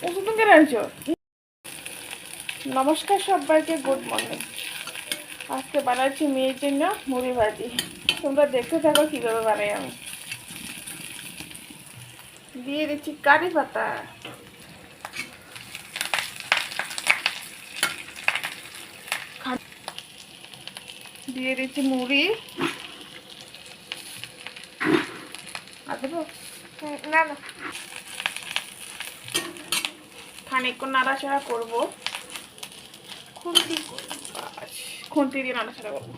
ওষুধ কেন আনছো? নমস্কার সবাইকে, গুড মর্নিং। আজকে বানাচ্ছি মেয়ের জন্য মুড়ি ভাজি। তোমরা দেখতে থাকো কীভাবে বানাই আমি। দিয়ে দিচ্ছি কারি পাতা, দিয়ে দিচ্ছি মুড়ি। আর দেবো না না, খানিকক্ষণ নাড়াচাড়া করবো। খুন্তি দিয়ে নাড়াচাড়া করবো।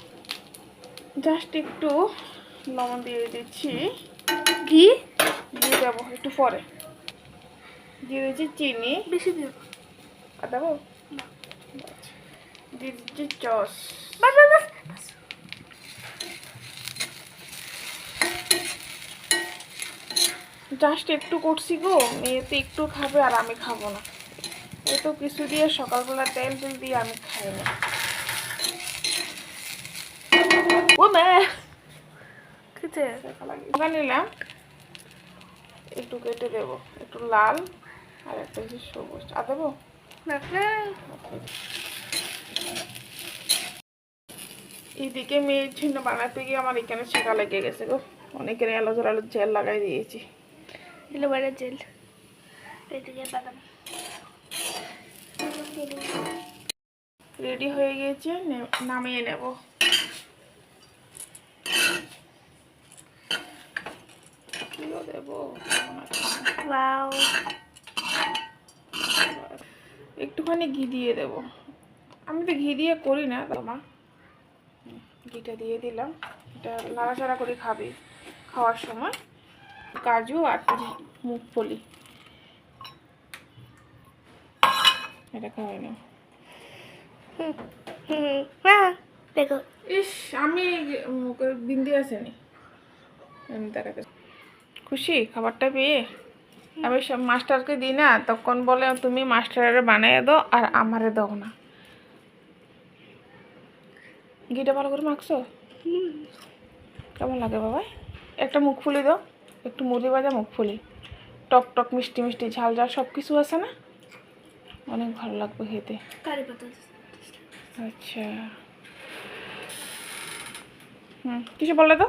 জাস্ট একটু লবণ দিয়ে দিচ্ছি, ঘি দিয়ে দেবো একটু পরে। দিয়ে দিচ্ছি চিনি, বেশি দেবো। আর দেবো দিয়ে দিচ্ছি চস। জাস্ট একটু করছি গো, মেয়েতে একটু খাবে আর আমি খাবো না। এত কিছু দিয়ে সকালবেলা তেল তেল দিয়ে আমি খাই না। ও মা খেতে নিলাম, একটু কেটে দেবো, একটু লাল আর একটা হচ্ছে সবুজ। আর দেবো এইদিকে মেয়ের জন্য বানাতে গিয়ে আমার এখানে ছেঁকা লেগে গেছে গো। অনেকের অ্যালোভেরা আলুর জেল লাগাই দিয়েছি, অ্যালোভেরা জেল। এদিকে বাদাম রেডি হয়ে গিয়েছে, নামিয়ে নেব। দেবো একটুখানি ঘি দিয়ে দেবো। আমি তো ঘি দিয়ে করি না, তোমার ঘিটা দিয়ে দিলাম। এটা নাড়াচাড়া করে খাবি খাওয়ার সময়। কাজু আর মুগফলি এটা খাওয়াই না। দেখো ইস, আমি বিন্দি আসেনি দেখাতে। খুশি খাবারটা পেয়ে? আমি সব মাস্টারকে দিই না, তখন বলে তুমি মাস্টারের বানিয়ে দাও আর আমারে দাও না। ঘিটা ভালো করে মাখছো? কেমন লাগে বাবা? একটা মুগফলি দাও, একটু মুড়ি ভাজা মুগফলি, টক টক মিষ্টি মিষ্টি ঝাল ঝাল সব কিছু আছে না, অনেক ভালো লাগবে খেতে। আচ্ছা কিছু বলে তো?